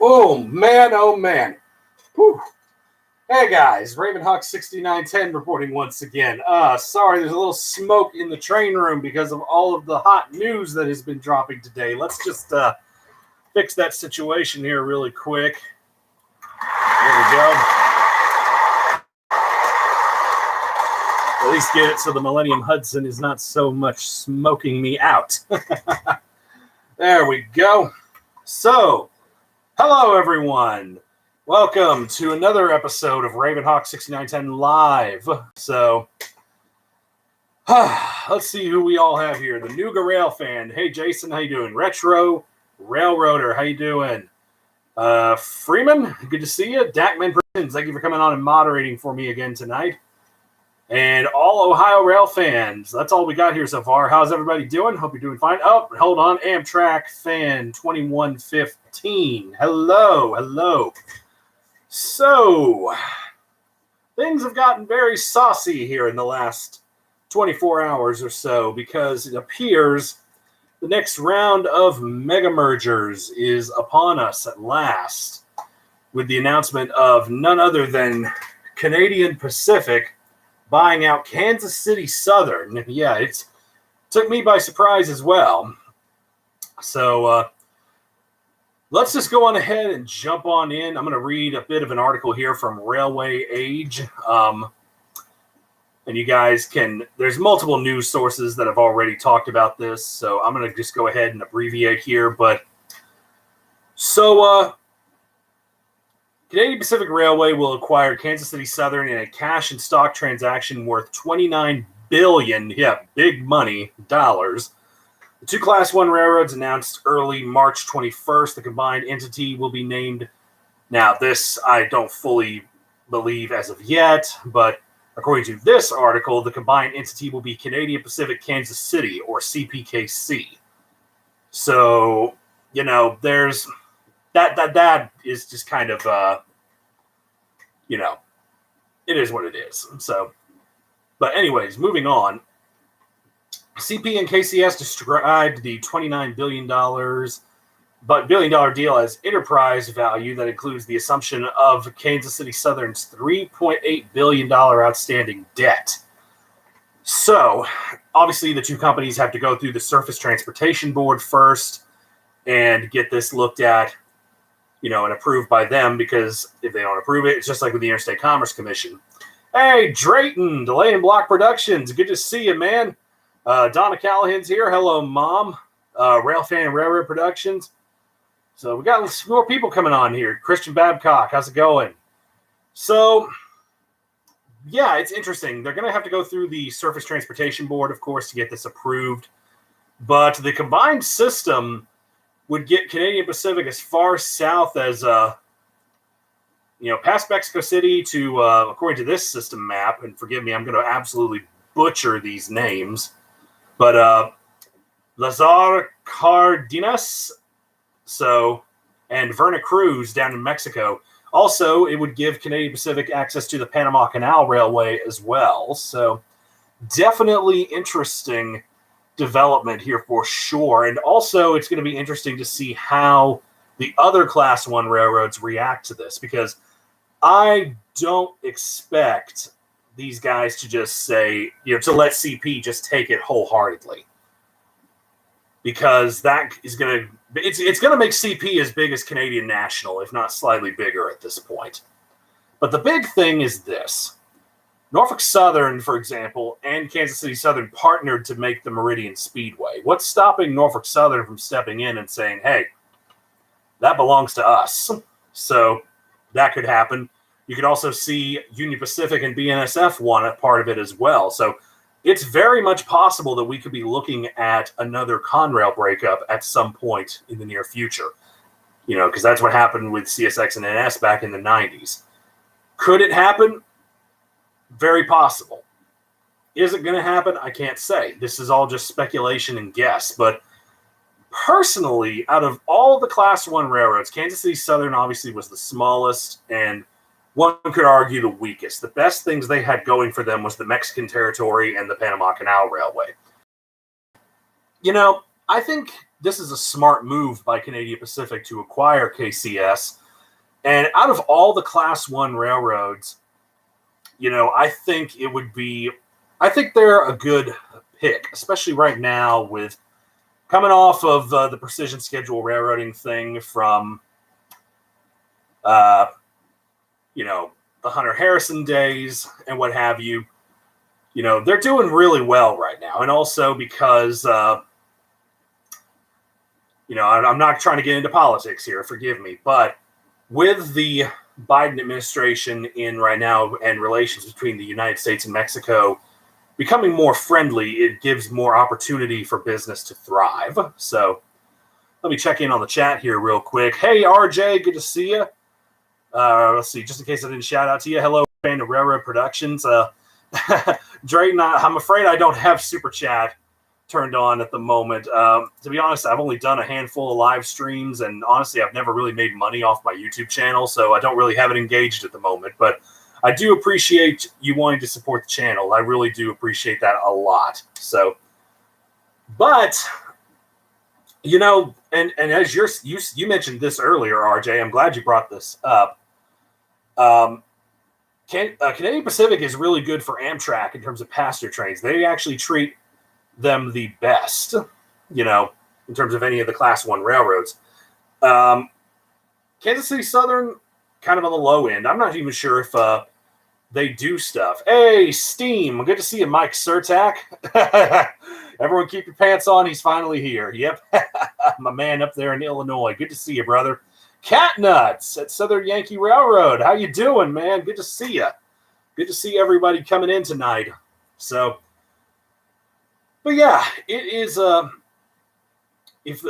Oh, man, oh, man. Whew. Hey, guys. ravenhawk6910 reporting once again. Sorry, there's a little smoke in the train room because of all of the hot news that has been dropping today. Let's just fix that situation here really quick. There we go. At least get it so the Millennium Hudson is not so much smoking me out. There we go. So, hello, everyone. Welcome to another episode of ravenhawk6910 Live. So, let's see who we all have here. The Nuga Rail fan. Hey, Jason, how you doing? Retro Railroader, how you doing? Freeman, good to see you. Dakman Prince, thank you for coming on and moderating for me again tonight. And all Ohio Rail fans, that's all we got here so far. How's everybody doing? Hope you're doing fine. Oh, hold on. Amtrak fan 2115. Hello. So, things have gotten very saucy here in the last 24 hours or so because it appears the next round of mega mergers is upon us at last with the announcement of none other than Canadian Pacific buying out Kansas City Southern. Yeah, it took me by surprise as well. So let's just go on ahead and jump on in. I'm going to read a bit of an article here from Railway Age. And you guys there's multiple news sources that have already talked about this. So I'm going to just go ahead and abbreviate here. But so Canadian Pacific Railway will acquire Kansas City Southern in a cash and stock transaction worth $29 billion, big money, dollars. The two Class 1 railroads announced early March 21st. The combined entity will be named. Now, this I don't fully believe as of yet, but according to this article, the combined entity will be Canadian Pacific Kansas City, or CPKC. So, there's... That is just kind of, it is what it is. So, but anyways, moving on. CP and KCS described the $29 billion deal as enterprise value that includes the assumption of Kansas City Southern's $3.8 billion outstanding debt. So, obviously, the two companies have to go through the Surface Transportation Board first and get this looked at, and approved by them, because if they don't approve it, it's just like with the Interstate Commerce Commission. Hey, Drayton, Delay and Block Productions. Good to see you, man. Donna Callahan's here. Hello, Mom. Rail Fan and Railroad Productions. So we got some more people coming on here. Christian Babcock, how's it going? So, yeah, it's interesting. They're going to have to go through the Surface Transportation Board, of course, to get this approved. But the combined system would get Canadian Pacific as far south as, past Mexico City to, according to this system map, and forgive me, I'm going to absolutely butcher these names, but Lazar Cardenas, and Veracruz down in Mexico. Also, it would give Canadian Pacific access to the Panama Canal Railway as well. So, definitely interesting development here for sure. And also, it's going to be interesting to see how the other Class 1 railroads react to this, because I don't expect these guys to just say, to let CP just take it wholeheartedly, because that is going to it's going to make CP as big as Canadian National, if not slightly bigger at this point. But the big thing is this. Norfolk Southern, for example, and Kansas City Southern partnered to make the Meridian Speedway. What's stopping Norfolk Southern from stepping in and saying, hey, that belongs to us? So that could happen. You could also see Union Pacific and BNSF want a part of it as well. So it's very much possible that we could be looking at another Conrail breakup at some point in the near future. Because that's what happened with CSX and NS back in the 90s. Could it happen? Very possible. Is it going to happen? I can't say. This is all just speculation and guess. But personally, out of all the Class 1 railroads, Kansas City Southern obviously was the smallest and one could argue the weakest. The best things they had going for them was the Mexican territory and the Panama Canal Railway. I think this is a smart move by Canadian Pacific to acquire KCS. And out of all the Class 1 railroads, I think they're a good pick, especially right now with coming off of the precision schedule railroading thing from, the Hunter Harrison days and what have you. They're doing really well right now. And also because, I'm not trying to get into politics here, forgive me, but with the Biden administration in right now and relations between the United States and Mexico becoming more friendly, it gives more opportunity for business to thrive. So let me check in on the chat here real quick. Hey, RJ, good to see you. Let's see, just in case I didn't shout out to you. Hello, fan of Railroad Productions. Drayton, I'm afraid I don't have Super Chat turned on at the moment. To be honest, I've only done a handful of live streams, and honestly, I've never really made money off my YouTube channel, so I don't really have it engaged at the moment. But I do appreciate you wanting to support the channel. I really do appreciate that a lot. So, but and as you mentioned this earlier, RJ, I'm glad you brought this up. Canadian Pacific is really good for Amtrak in terms of passenger trains. They actually treat them the best, in terms of any of the Class 1 railroads. Kansas City Southern, kind of on the low end. I'm not even sure if they do stuff. Hey, Steam, good to see you, Mike Surtak. Everyone keep your pants on. He's finally here. Yep. My man up there in Illinois. Good to see you, brother. Catnuts at Southern Yankee Railroad. How you doing, man? Good to see you. Good to see everybody coming in tonight. So, but yeah, it is. If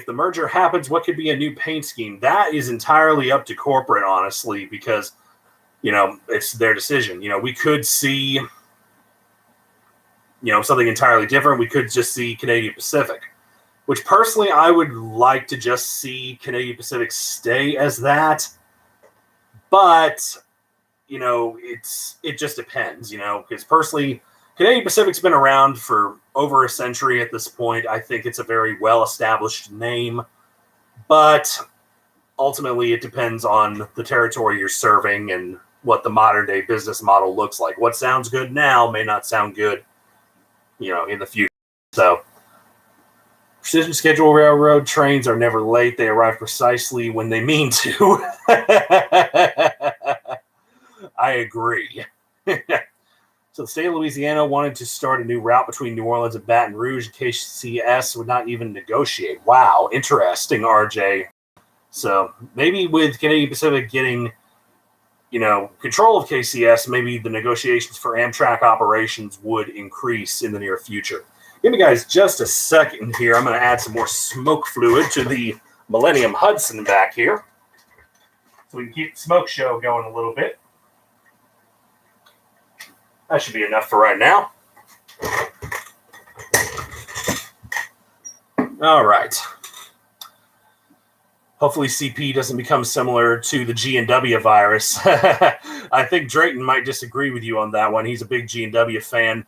the merger happens, what could be a new paint scheme? That is entirely up to corporate, honestly, because it's their decision. We could see something entirely different. We could just see Canadian Pacific, which personally I would like to just see Canadian Pacific stay as that. But it just depends. Because personally, Canadian Pacific's been around for over a century at this point. I think it's a very well-established name, but ultimately it depends on the territory you're serving and what the modern-day business model looks like. What sounds good now may not sound good, in the future. So, precision schedule railroad trains are never late. They arrive precisely when they mean to. I agree. So the state of Louisiana wanted to start a new route between New Orleans and Baton Rouge. KCS would not even negotiate. Wow, interesting, RJ. So maybe with Canadian Pacific getting, control of KCS, maybe the negotiations for Amtrak operations would increase in the near future. Give me, guys, just a second here. I'm going to add some more smoke fluid to the Millennium Hudson back here, so we can keep the smoke show going a little bit. That should be enough for right now. All right. Hopefully CP doesn't become similar to the G&W virus. I think Drayton might disagree with you on that one. He's a big G&W fan.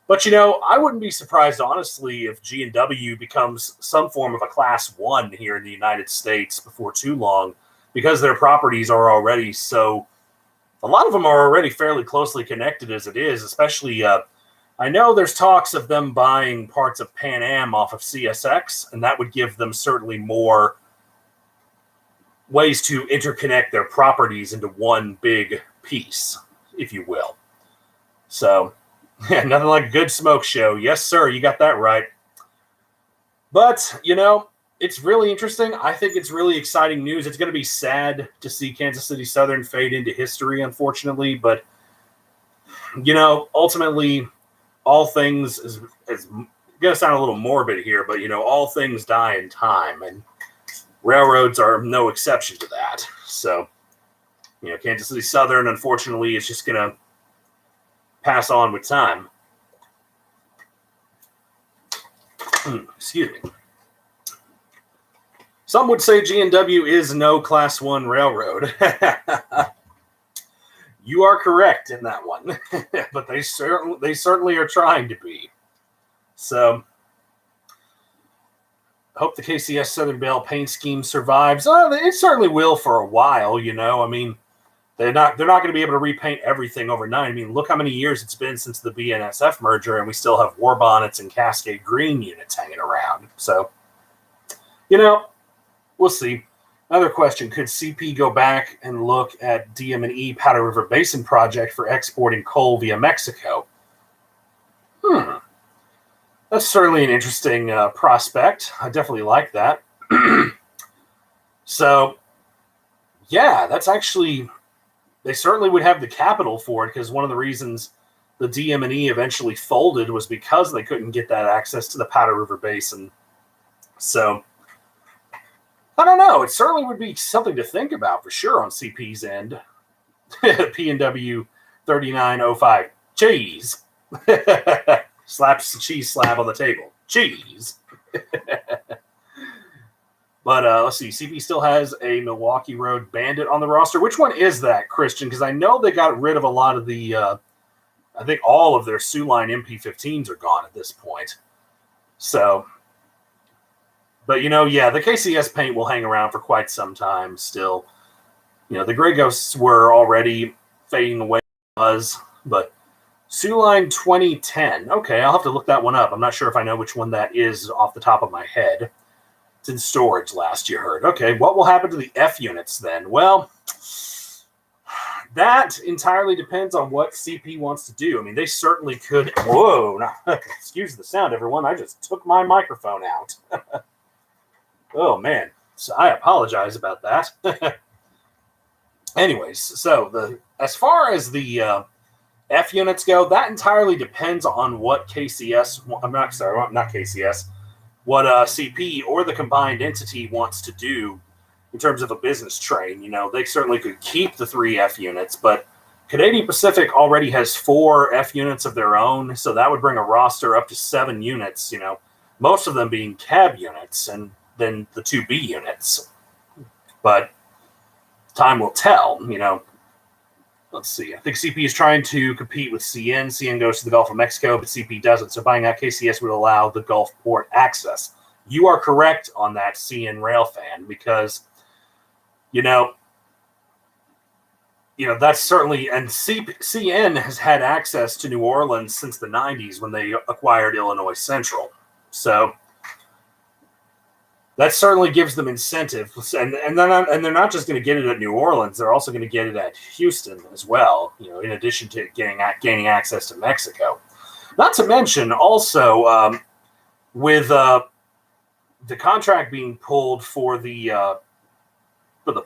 But, I wouldn't be surprised, honestly, if G&W becomes some form of a Class 1 here in the United States before too long, because their properties are already so... A lot of them are already fairly closely connected as it is, especially, I know there's talks of them buying parts of Pan Am off of CSX, and that would give them certainly more ways to interconnect their properties into one big piece, if you will. So, yeah, nothing like a good smoke show. Yes, sir, you got that right. But, it's really interesting. I think it's really exciting news. It's going to be sad to see Kansas City Southern fade into history, unfortunately. But, ultimately, all things is going to sound a little morbid here, but, all things die in time. And railroads are no exception to that. So, Kansas City Southern, unfortunately, is just going to pass on with time. Excuse me. Some would say G&W is no Class 1 railroad. You are correct in that one. But they certainly are trying to be. So, hope the KCS Southern Belle paint scheme survives. It certainly will for a while, you know. I mean, they're not going to be able to repaint everything overnight. I mean, look how many years it's been since the BNSF merger, and we still have War Bonnets and Cascade Green units hanging around. So, you know, we'll see. Another question, could CP go back and look at DM&E Powder River Basin project for exporting coal via Mexico? That's certainly an interesting prospect. I definitely like that. So, yeah, that's actually, they certainly would have the capital for it, because one of the reasons the DM&E eventually folded was because they couldn't get that access to the Powder River Basin. So, I don't know. It certainly would be something to think about for sure on CP's end. PNW 3905. Cheese. Slaps the cheese slab on the table. Cheese. But let's see. CP still has a Milwaukee Road Bandit on the roster. Which one is that, Christian? Because I know they got rid of a lot of the, I think all of their Sioux Line MP15s are gone at this point. So, but you know, yeah, the KCS paint will hang around for quite some time still. You know, the Grey Ghosts were already fading away, but Sioux Line 2010. Okay, I'll have to look that one up. I'm not sure if I know which one that is off the top of my head. It's in storage last you heard. Okay, what will happen to the F units then? Well, that entirely depends on what CP wants to do. I mean, they certainly could. Whoa, excuse the sound, everyone. I just took my microphone out. Oh, man. So I apologize about that. Anyways, so as far as the F units go, that entirely depends on what KCS, not KCS, what CP or the combined entity wants to do in terms of a business train. You know, they certainly could keep the 3 F units, but Canadian Pacific already has 4 F units of their own, so that would bring a roster up to 7 units, you know, most of them being cab units and then the 2B units. But time will tell, you know. Let's see. I think CP is trying to compete with CN. CN goes to the Gulf of Mexico, but CP doesn't. So buying out KCS would allow the Gulf port access. You are correct on that, CN rail fan, because, you know, that's certainly, and CN has had access to New Orleans since the 90s when they acquired Illinois Central. So that certainly gives them incentive, and they're not just going to get it at New Orleans; they're also going to get it at Houston as well. You know, in addition to gaining access to Mexico. Not to mention, also with the contract being pulled for the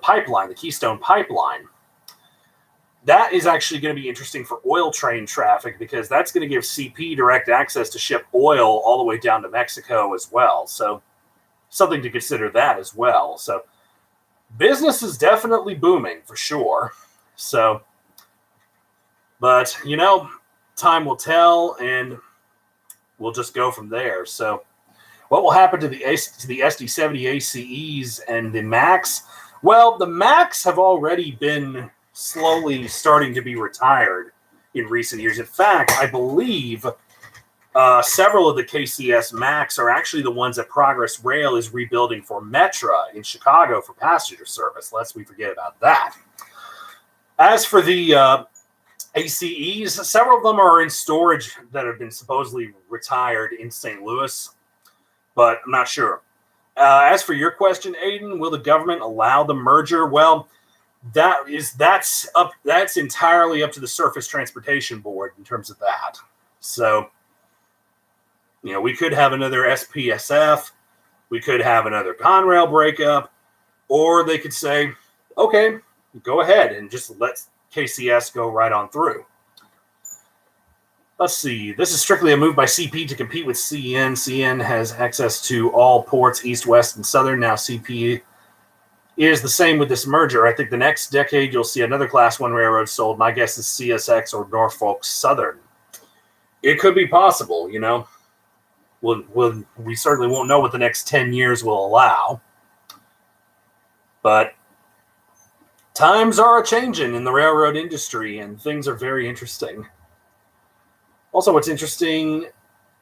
pipeline, the Keystone Pipeline, that is actually going to be interesting for oil train traffic, because that's going to give CP direct access to ship oil all the way down to Mexico as well. So, something to consider that as well. So business is definitely booming for sure. So, but you know, time will tell, and we'll just go from there. So what will happen to the SD70 ACEs and the Max? Well, the Max have already been slowly starting to be retired in recent years. In fact, I believe several of the KCS Max are actually the ones that Progress Rail is rebuilding for Metra in Chicago for passenger service, lest we forget about that. As for the ACEs, several of them are in storage that have been supposedly retired in St. Louis, but I'm not sure. As for your question, Aiden, will the government allow the merger? Well, that's entirely up to the Surface Transportation Board in terms of that. So, you know, we could have another SPSF, we could have another Conrail breakup, or they could say, okay, go ahead and just let KCS go right on through. Let's see. This is strictly a move by CP to compete with CN. CN has access to all ports, east, west, and southern. Now CP is the same with this merger. I think the next decade you'll see another Class 1 railroad sold. My guess is CSX or Norfolk Southern. It could be possible, you know. We certainly won't know what the next 10 years will allow. But times are a-changing in the railroad industry, and things are very interesting. Also, what's interesting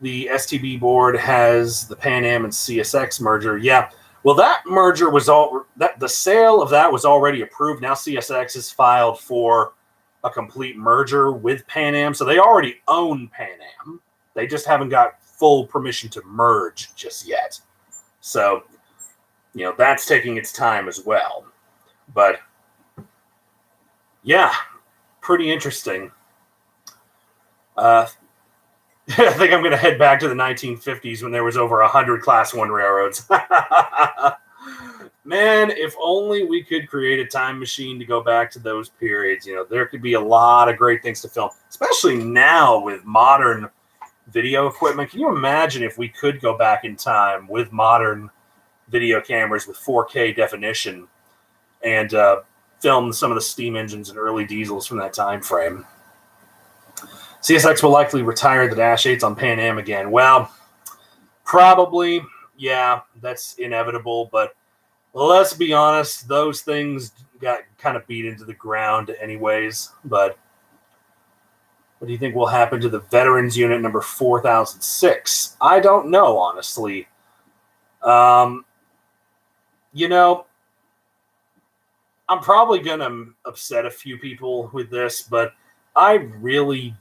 the STB board has the Pan Am and CSX merger. Yeah. Well, that merger was the sale of that was already approved. Now CSX has filed for a complete merger with Pan Am. So they already own Pan Am. They just haven't got full permission to merge just yet. So, that's taking its time as well. But yeah, pretty interesting. I think I'm going to head back to the 1950s when there was over 100 Class 1 railroads. Man, if only we could create a time machine to go back to those periods. There could be a lot of great things to film, especially now with modern video equipment. Can you imagine if we could go back in time with modern video cameras with 4K definition and film some of the steam engines and early diesels from that time frame? CSX will likely retire the Dash 8s on Pan Am again. Well, probably, yeah, that's inevitable. But let's be honest, those things got kind of beat into the ground anyways. But what do you think will happen to the Veterans Unit number 4006? I don't know, honestly. I'm probably going to upset a few people with this, but I really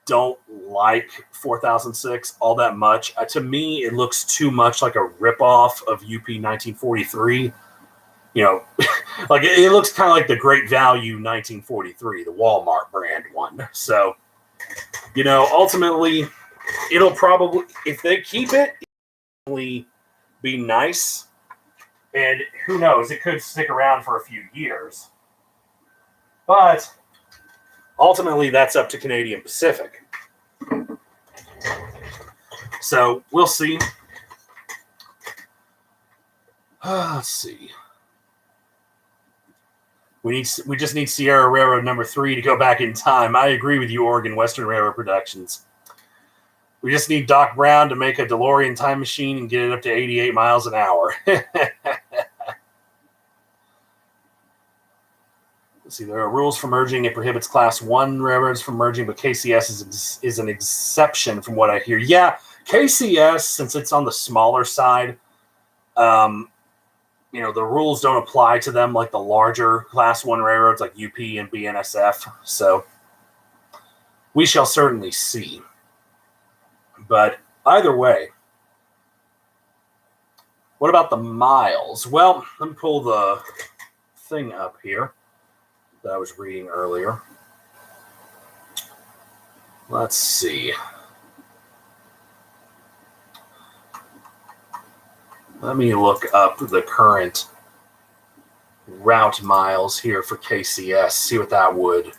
don't like 4006 all that much. To me, it looks too much like a ripoff of UP 1943. Like it looks kind of like the Great Value 1943, the Walmart brand one. So, ultimately, it'll probably, if they keep it, it'll be nice. And who knows, it could stick around for a few years. But ultimately, that's up to Canadian Pacific. So we'll see. Let's see. We just need Sierra Railroad number 3 to go back in time. I agree with you, Oregon Western Railroad Productions. We just need Doc Brown to make a DeLorean time machine and get it up to 88 miles an hour. Let's see, there are rules for merging. It prohibits Class 1 railroads from merging, but KCS is an exception from what I hear. Yeah, KCS, since it's on the smaller side, the rules don't apply to them like the larger Class 1 railroads like UP and BNSF. So we shall certainly see. But either way, what about the miles? Well, let me pull the thing up here that I was reading earlier. Let's see. Let me look up the current route miles here for KCS, see what that would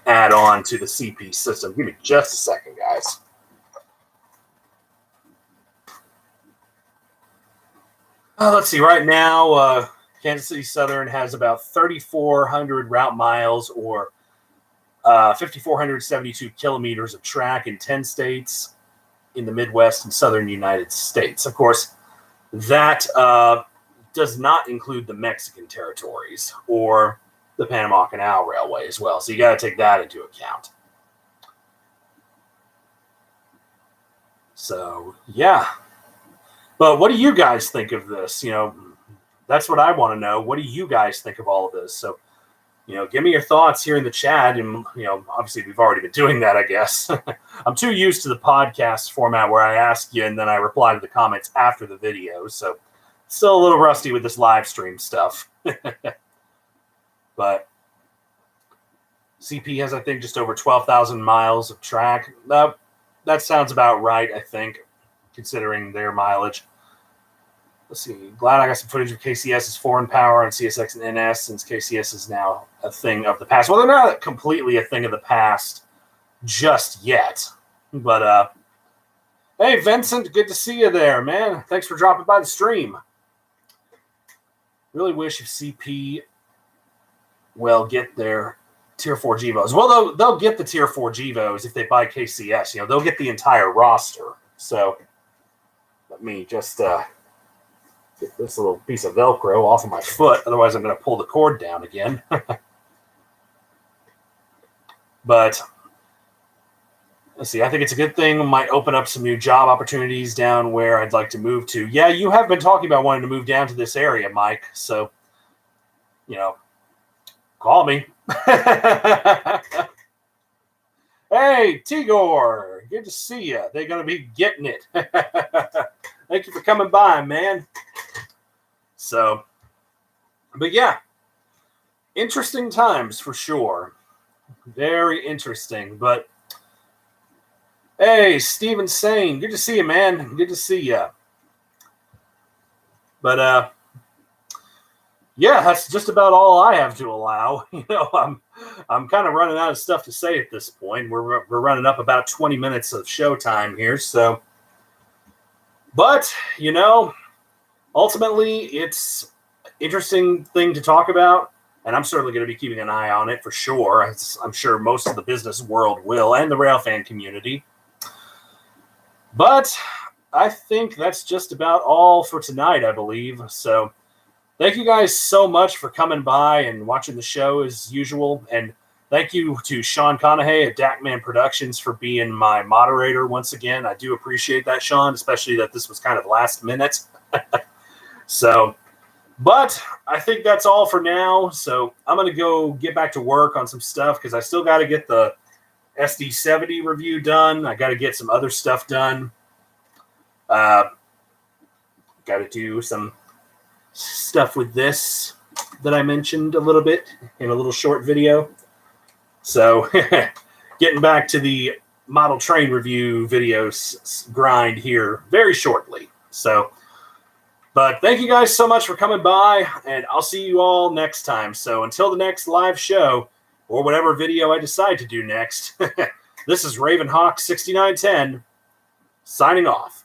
add on to the CP system. Give me just a second, guys. Let's see. Right now, Kansas City Southern has about 3,400 route miles or 5,472 kilometers of track in 10 states in the Midwest and Southern United States. Of course, that does not include the Mexican territories or the Panama Canal Railway as well. So you got to take that into account. So, yeah. But what do you guys think of this? That's what I want to know. What do you guys think of all of this? So, give me your thoughts here in the chat. And, obviously we've already been doing that, I guess. I'm too used to the podcast format where I ask you and then I reply to the comments after the video. So, still a little rusty with this live stream stuff. But CP has, I think, just over 12,000 miles of track. That sounds about right, I think, considering their mileage. Let's see. Glad I got some footage of KCS's foreign power on CSX and NS since KCS is now a thing of the past. Well, they're not completely a thing of the past just yet. But, hey, Vincent, good to see you there, man. Thanks for dropping by the stream. Really wish if CP will get their Tier 4 GVOs. Well, they'll get the Tier 4 GVOs if they buy KCS. They'll get the entire roster. So let me just get this little piece of Velcro off of my foot. Otherwise, I'm going to pull the cord down again. But let's see. I think it's a good thing. Might open up some new job opportunities down where I'd like to move to. Yeah, you have been talking about wanting to move down to this area, Mike. So, call me. Hey, Tigor, good to see you. They're going to be getting it. Thank you for coming by, man. So, but yeah, interesting times for sure. Very interesting. But hey, Steven Sane, good to see you, man. Good to see you. But yeah, that's just about all I have to allow. I'm kind of running out of stuff to say at this point. We're running up about 20 minutes of showtime here, so. But ultimately, it's an interesting thing to talk about, and I'm certainly going to be keeping an eye on it for sure. I'm sure most of the business world will, and the railfan community. But I think that's just about all for tonight, I believe. So. Thank you guys so much for coming by and watching the show as usual. And thank you to Sean Conahay at Dackman Productions for being my moderator once again. I do appreciate that, Sean, especially that this was kind of last minute. So, but I think that's all for now. So I'm going to go get back to work on some stuff because I still got to get the SD70 review done. I got to get some other stuff done. Got to do some stuff with this that I mentioned a little bit in a little short video. So getting back to the model train review videos grind here very shortly. So, but thank you guys so much for coming by, and I'll see you all next time. So until the next live show or whatever video I decide to do next, this is ravenhawk6910 signing off.